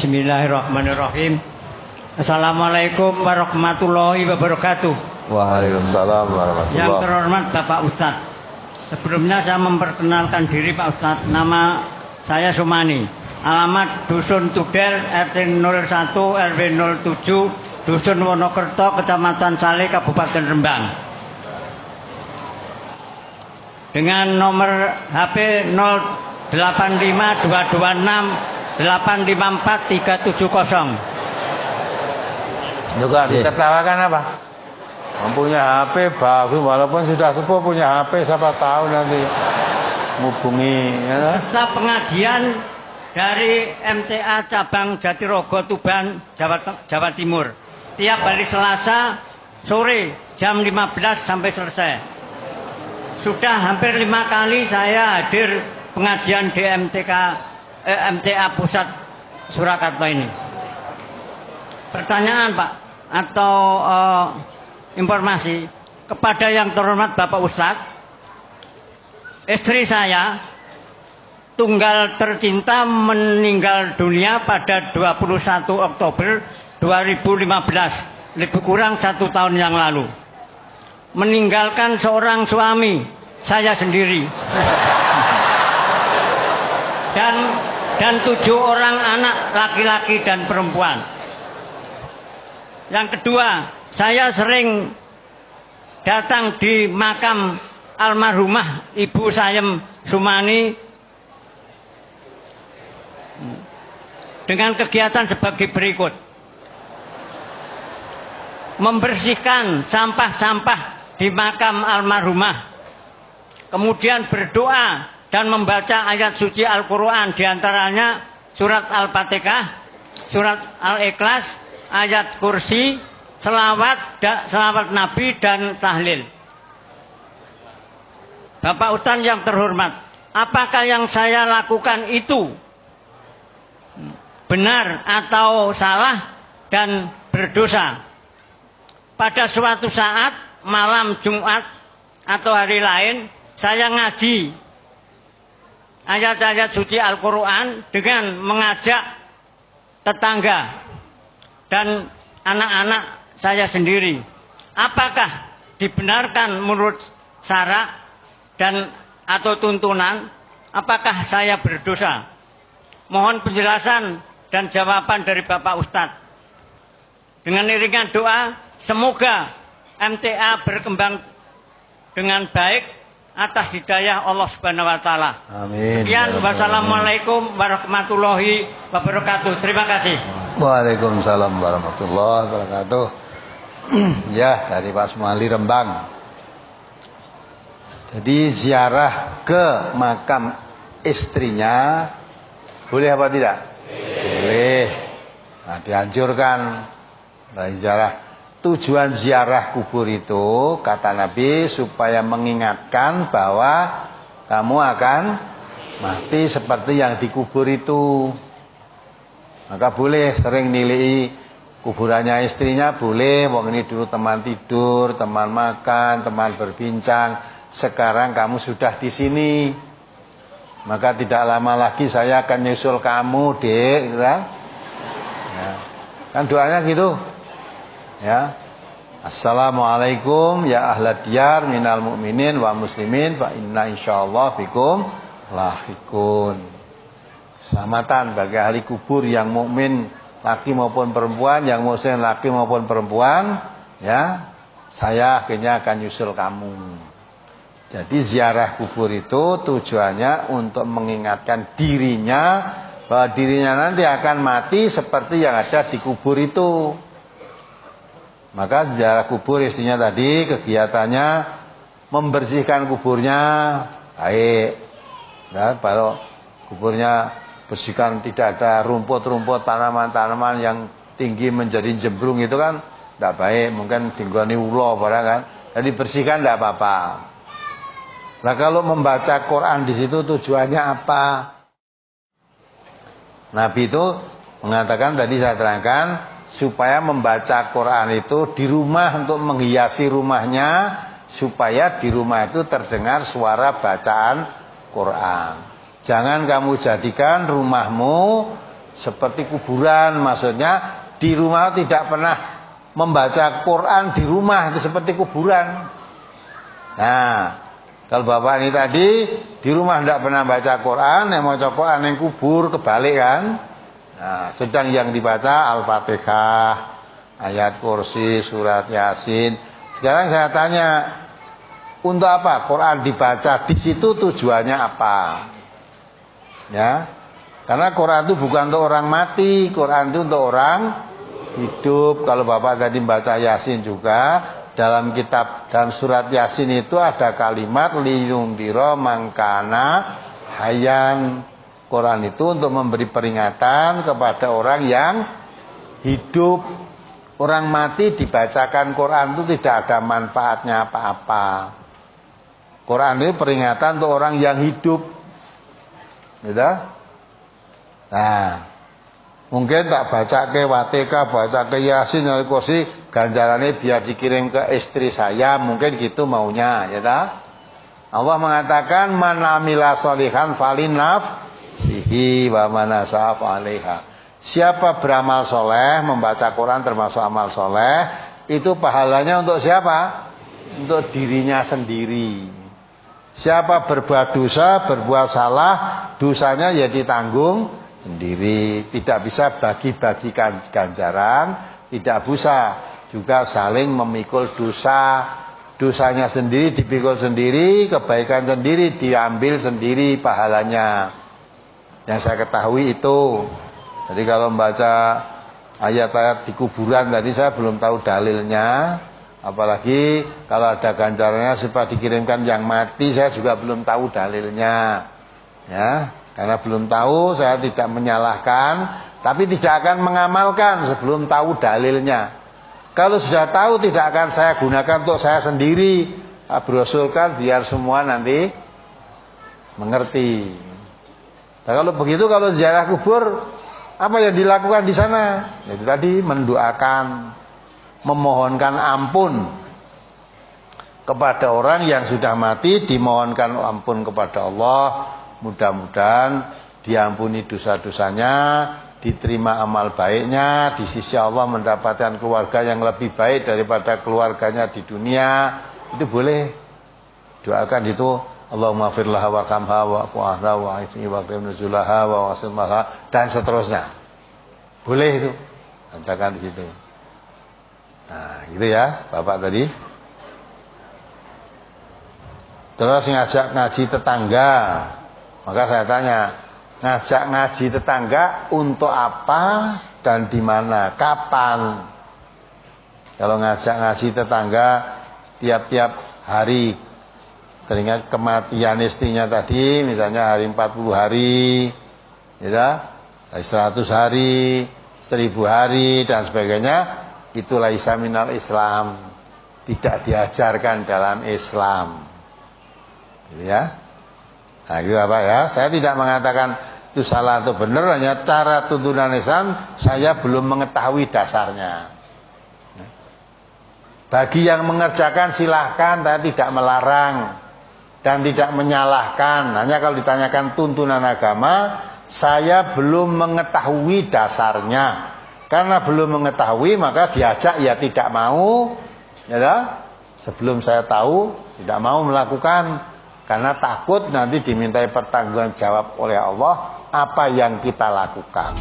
Bismillahirrahmanirrahim. Assalamualaikum warahmatullahi wabarakatuh. Waalaikumsalam warahmatullahi wabarakatuh. Yang terhormat Bapak Ustadz, sebelumnya saya memperkenalkan diri Pak Ustadz. Nama saya Sumani. Alamat Dusun Tudel, RT 01 RW 07, Dusun Wonokerto, Kecamatan Saleh, Kabupaten Rembang. Dengan nomor HP 085226854370. Juga ditertawakan apa? Mempunyai HP bagus, walaupun sudah sepuh punya HP, siapa tahu nanti menghubungi. Ya. Serta pengajian dari MTA Cabang Jatirogo Tuban, Jawa Timur. Tiap hari Selasa sore jam 15 sampai selesai. Sudah hampir 5 kali saya hadir pengajian di MTA Pusat Surakarta ini. Pertanyaan Pak atau informasi kepada yang terhormat Bapak Ustadz, istri saya tunggal tercinta meninggal dunia pada 21 Oktober 2015, lebih kurang 1 tahun yang lalu. Meninggalkan seorang suami, saya sendiri, dan 7 orang anak laki-laki dan perempuan. Yang kedua, saya sering datang di makam almarhumah Ibu Sayem Sumani dengan kegiatan sebagai berikut: membersihkan sampah-sampah di makam almarhumah, kemudian berdoa dan membaca ayat suci Al-Quran, diantaranya surat Al-Fatihah, surat Al-Ikhlas, ayat kursi, selawat Nabi, dan tahlil. Bapak Ustadz yang terhormat, apakah yang saya lakukan itu benar atau salah dan berdosa? Pada suatu saat malam Jumat atau hari lain, saya ngaji ayat-ayat suci Al-Quran dengan mengajak tetangga dan anak-anak saya sendiri. Apakah dibenarkan menurut syarak dan atau tuntunan? Apakah saya berdosa? Mohon penjelasan dan jawaban dari Bapak Ustadz. Dengan iringan doa, semoga MTA berkembang dengan baik atas hidayah Allah Subhanahu wa Ta'ala. Amin. Sekian, wassalamualaikum warahmatullahi wabarakatuh. Terima kasih. Waalaikumsalam warahmatullahi wabarakatuh. Ya, dari Pak Sumali Rembang. Jadi ziarah ke makam istrinya boleh apa tidak? Boleh. Nah, dianjurkan. Nah, ziarah. Tujuan ziarah kubur itu kata Nabi supaya mengingatkan bahwa kamu akan mati seperti yang dikubur itu. Maka boleh sering nilai kuburannya istrinya, boleh. Wong ini dulu teman tidur, teman makan, teman berbincang. Sekarang kamu sudah di sini. Maka tidak lama lagi saya akan nyusul kamu, Dek, gitu kan? Ya. Kan doanya gitu. Ya. Assalamualaikum ya ahlad diyar minal mu'minin wa muslimin fa inna insyaallah bikum lahikun. Selamatan bagi ahli kubur yang mukmin laki maupun perempuan, yang muslim laki maupun perempuan, ya. Saya akhirnya akan nyusul kamu. Jadi ziarah kubur itu tujuannya untuk mengingatkan dirinya bahwa dirinya nanti akan mati seperti yang ada di kubur itu. Maka ziarah kubur istrinya tadi kegiatannya membersihkan kuburnya baik. Ya, kalau kuburnya bersihkan tidak ada rumput-rumput, tanaman-tanaman yang tinggi menjadi jembrung itu kan tidak baik. Mungkin tinggoni ulo barang kan. Jadi bersihkan tidak apa-apa. Nah kalau membaca Quran di situ tujuannya apa? Nabi itu mengatakan tadi saya terangkan supaya membaca Quran itu di rumah untuk menghiasi rumahnya supaya di rumah itu terdengar suara bacaan Quran. Jangan kamu jadikan rumahmu seperti kuburan, maksudnya di rumah tidak pernah membaca Quran di rumah, itu seperti kuburan. Nah, kalau bapak ini tadi di rumah tidak pernah baca Quran, yang mau baca Quran yang kubur, kebalik kan. Nah, sedang yang dibaca Al-Fatihah, ayat kursi, surat Yasin. Sekarang saya tanya, untuk apa Quran dibaca di situ, tujuannya apa? Ya, karena Quran itu bukan untuk orang mati, Quran itu untuk orang hidup. Kalau bapak tadi baca Yasin juga, dalam surat Yasin itu ada kalimat liyundiro mangkana hayan. Quran itu untuk memberi peringatan kepada orang yang hidup. Orang mati dibacakan Quran itu tidak ada manfaatnya apa-apa. Quran ini peringatan untuk orang yang hidup. Gitu? Nah, mungkin tak baca ke Wateka, baca ke Yasin, kursi, ganjarannya biar dikirim ke istri saya, mungkin gitu maunya, ya tak? Allah mengatakan man amila sholihan falinafsihi wa man asaf alaiha. Siapa beramal soleh, membaca Quran termasuk amal soleh, itu pahalanya untuk siapa? Untuk dirinya sendiri. Siapa berbuat dosa, berbuat salah, dosanya ya ditanggung sendiri. Tidak bisa bagi-bagikan ganjaran, tidak bisa juga saling memikul dosa. Dosanya sendiri dipikul sendiri, kebaikan sendiri diambil sendiri pahalanya. Yang saya ketahui itu. Jadi kalau membaca ayat-ayat di kuburan tadi saya belum tahu dalilnya. Apalagi kalau ada ganjarannya supaya dikirimkan yang mati, saya juga belum tahu dalilnya. Ya, karena belum tahu saya tidak menyalahkan, tapi tidak akan mengamalkan sebelum tahu dalilnya. Kalau sudah tahu tidak akan saya gunakan untuk saya sendiri. Brosurkan biar semua nanti mengerti. Nah, kalau begitu, kalau ziarah kubur, apa yang dilakukan di sana? Jadi tadi mendoakan, memohonkan ampun kepada orang yang sudah mati, dimohonkan ampun kepada Allah. Mudah-mudahan diampuni dosa-dosanya, diterima amal baiknya, di sisi Allah mendapatkan keluarga yang lebih baik daripada keluarganya di dunia. Itu boleh. Doakan itu, Allahumma firlaha warhamha wa'fu'ahha wa'afi'i wa'akrim nuzulaha wa'asimmaha, dan seterusnya. Boleh itu. Bacakan di situ. Nah, gitu ya, Bapak tadi. Terus ngajak ngaji tetangga. Maka saya tanya, ngajak ngaji tetangga untuk apa dan di mana, kapan? Kalau ngajak ngaji tetangga tiap-tiap hari, teringat kematian istrinya tadi, misalnya hari 40 hari, ya, 100 hari, 1000 hari, dan sebagainya, itulah isaminal Islam. Tidak diajarkan dalam Islam. Gitu ya. Nah, gitu apa ya? Saya tidak mengatakan itu salah atau benar, hanya cara tuntunan Islam saya belum mengetahui dasarnya. Bagi yang mengerjakan silahkan, saya tidak melarang dan tidak menyalahkan. Hanya kalau ditanyakan tuntunan agama, saya belum mengetahui dasarnya. Karena belum mengetahui, maka diajak ya tidak mau, ya. Sebelum saya tahu, tidak mau melakukan, karena takut nanti dimintai pertanggungjawaban oleh Allah apa yang kita lakukan.